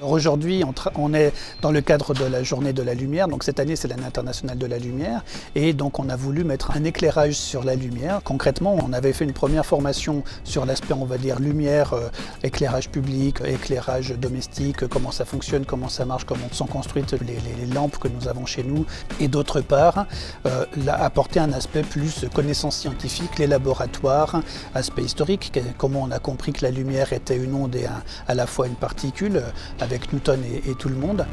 Aujourd'hui, on est dans le cadre de la Journée de la Lumière, donc cette année c'est l'année internationale de la lumière, et donc on a voulu mettre un éclairage sur la lumière. Concrètement, on avait fait une première formation sur l'aspect, on va dire, lumière, éclairage public, éclairage domestique, comment ça fonctionne, comment ça marche, comment sont construites les lampes que nous avons chez nous, et d'autre part, apporter un aspect plus connaissance scientifique, les laboratoires, aspect historique, comment on a compris que la lumière était une onde et à la fois une particule, avec Newton et tout le monde.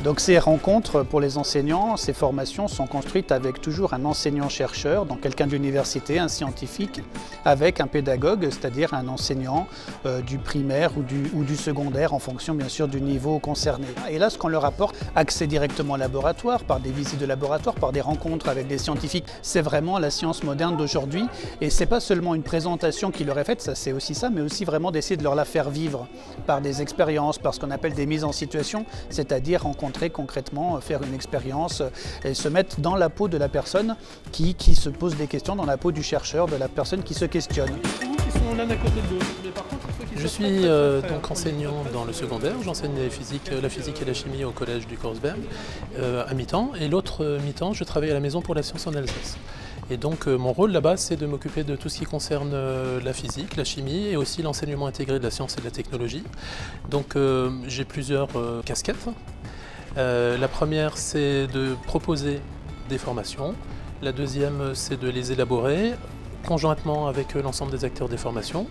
Donc ces rencontres pour les enseignants, ces formations sont construites avec toujours un enseignant-chercheur, donc quelqu'un d'université, un scientifique, avec un pédagogue, c'est-à-dire un enseignant du primaire ou du secondaire, en fonction bien sûr du niveau concerné. Et là, ce qu'on leur apporte, accès directement au laboratoire, par des visites de laboratoire, par des rencontres avec des scientifiques, c'est vraiment la science moderne d'aujourd'hui. Et c'est pas seulement une présentation qui leur est faite, ça c'est aussi ça, mais aussi vraiment d'essayer de leur la faire vivre par des expériences, par ce qu'on appelle des mises en situation, c'est-à-dire rencontrer concrètement, faire une expérience et se mettre dans la peau de la personne qui se pose des questions, dans la peau du chercheur, de la personne qui se questionne. Je suis donc enseignant dans le secondaire, j'enseigne la physique et la chimie au collège du Korsberg à mi-temps, et l'autre mi-temps je travaille à la maison pour la science en Alsace. Et donc mon rôle là-bas, c'est de m'occuper de tout ce qui concerne la physique, la chimie et aussi l'enseignement intégré de la science et de la technologie. Donc j'ai plusieurs casquettes. La première, c'est de proposer des formations. La deuxième, c'est de les élaborer conjointement avec l'ensemble des acteurs des formations.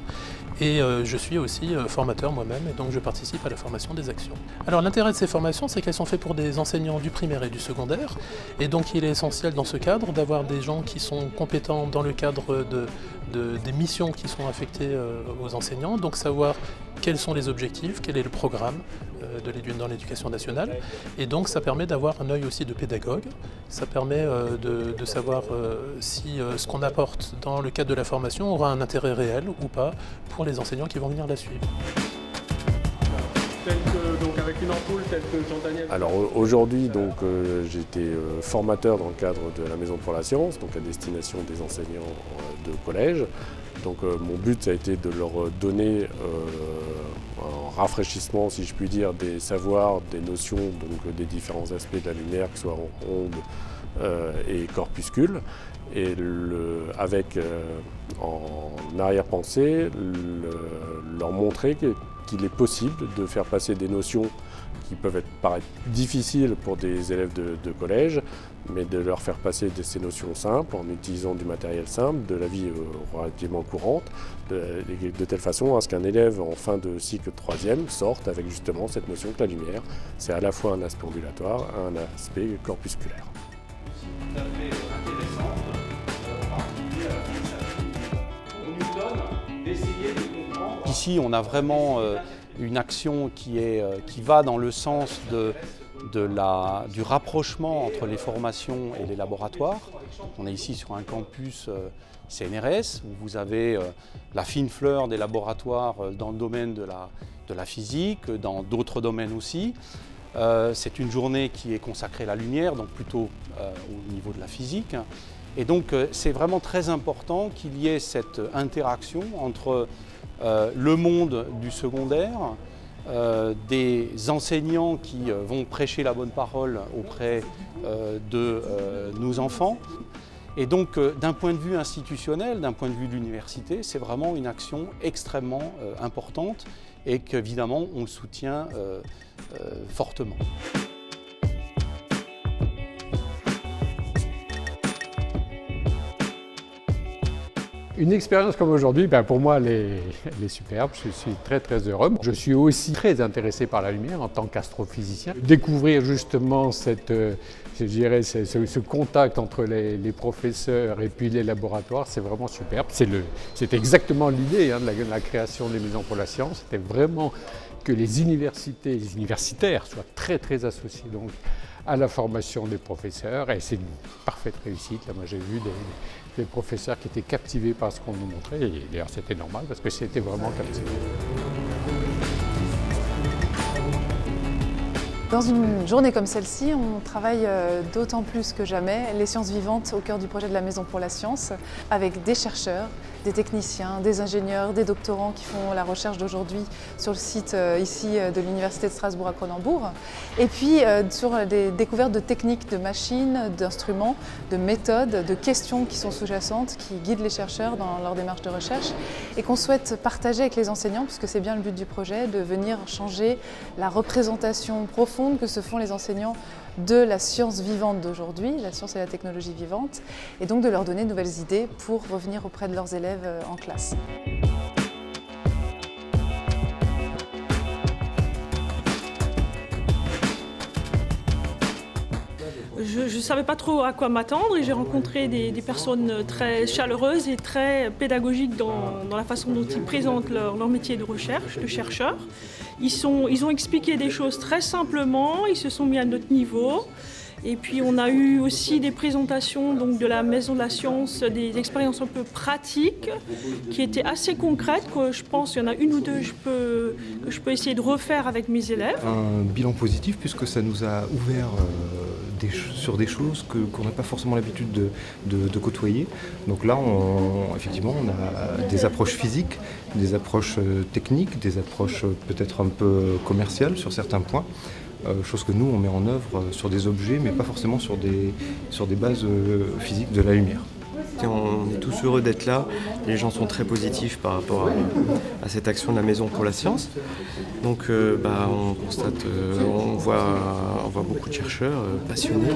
Et je suis aussi formateur moi-même, et donc je participe à la formation des actions. Alors l'intérêt de ces formations, c'est qu'elles sont faites pour des enseignants du primaire et du secondaire, et donc il est essentiel dans ce cadre d'avoir des gens qui sont compétents dans le cadre des missions qui sont affectées aux enseignants, donc savoir quels sont les objectifs, quel est le programme dans l'éducation nationale, et donc ça permet d'avoir un œil aussi de pédagogue, ça permet de savoir si ce qu'on apporte dans le cadre de la formation aura un intérêt réel ou pas pour les enseignants qui vont venir la suivre. Donc avec une ampoule telle que Jean-Daniel. Alors aujourd'hui j'ai été formateur dans le cadre de la Maison pour la Science, donc à destination des enseignants de collège. Donc mon but ça a été de leur donner un rafraîchissement, si je puis dire, des savoirs, des notions, donc des différents aspects de la lumière, que ce soit en ondes et corpuscules, et avec en arrière-pensée leur montrer qu'il est possible de faire passer des notions qui peuvent paraître difficiles pour des élèves de collège, mais de leur faire passer ces notions simples en utilisant du matériel simple, de la vie relativement courante, de telle façon à ce qu'un élève en fin de cycle 3e sorte avec justement cette notion que la lumière, c'est à la fois un aspect ambulatoire, un aspect corpusculaire. Tout à fait intéressante, en particulier à la on nous donne d'essayer de comprendre. Ici, on a vraiment une action qui va dans le sens du rapprochement entre les formations et les laboratoires. On est ici sur un campus CNRS où vous avez la fine fleur des laboratoires dans le domaine de la physique, dans d'autres domaines aussi. C'est une journée qui est consacrée à la lumière, donc plutôt au niveau de la physique. Et donc c'est vraiment très important qu'il y ait cette interaction entre le monde du secondaire, des enseignants qui vont prêcher la bonne parole auprès de nos enfants. Et donc d'un point de vue institutionnel, d'un point de vue de l'université, c'est vraiment une action extrêmement importante et qu'évidemment on le soutient fortement. Une expérience comme aujourd'hui, pour moi, elle est superbe. Je suis très très heureux. Je suis aussi très intéressé par la lumière en tant qu'astrophysicien. Découvrir justement ce contact entre les professeurs et puis les laboratoires, c'est vraiment superbe. C'est exactement l'idée de la création des maisons pour la science. C'était vraiment que les universitaires soient très très associés donc à la formation des professeurs, et c'est une parfaite réussite. Là, moi j'ai vu des professeurs qui étaient captivés par ce qu'on nous montrait, et d'ailleurs c'était normal parce que c'était vraiment captivant. Dans une journée comme celle-ci, on travaille d'autant plus que jamais les sciences vivantes au cœur du projet de la Maison pour la Science, avec des chercheurs, des techniciens, des ingénieurs, des doctorants qui font la recherche d'aujourd'hui sur le site ici de l'Université de Strasbourg à Cronenbourg, et puis sur des découvertes de techniques, de machines, d'instruments, de méthodes, de questions qui sont sous-jacentes, qui guident les chercheurs dans leur démarche de recherche et qu'on souhaite partager avec les enseignants, puisque c'est bien le but du projet, de venir changer la représentation profonde que se font les enseignants de la science vivante d'aujourd'hui, la science et la technologie vivante, et donc de leur donner de nouvelles idées pour revenir auprès de leurs élèves en classe. Je ne savais pas trop à quoi m'attendre et j'ai rencontré des personnes très chaleureuses et très pédagogiques dans la façon dont ils présentent leur métier de recherche, de chercheur. Ils ont expliqué des choses très simplement, ils se sont mis à notre niveau. Et puis on a eu aussi des présentations donc, de la Maison de la Science, des expériences un peu pratiques qui étaient assez concrètes, que je pense qu'il y en a une ou deux que je peux essayer de refaire avec mes élèves. Un bilan positif puisque ça nous a ouvert sur des choses qu'on n'a pas forcément l'habitude de côtoyer. Donc là, effectivement, on a des approches physiques, des approches techniques, des approches peut-être un peu commerciales sur certains points. Chose que nous, on met en œuvre sur des objets, mais pas forcément sur des bases physiques de la lumière. On est tous heureux d'être là, les gens sont très positifs par rapport à cette action de la Maison pour la Science. Donc on constate, on voit beaucoup de chercheurs passionnés.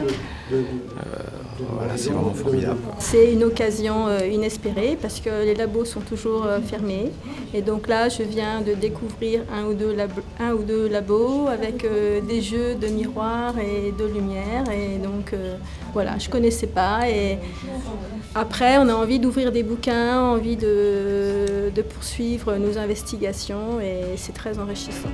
Voilà, c'est vraiment formidable. C'est une occasion inespérée parce que les labos sont toujours fermés. Et donc là, je viens de découvrir un ou deux labos avec des jeux de miroirs et de lumière. Et donc voilà, je ne connaissais pas. Et après, on a envie d'ouvrir des bouquins, envie de poursuivre nos investigations et c'est très enrichissant.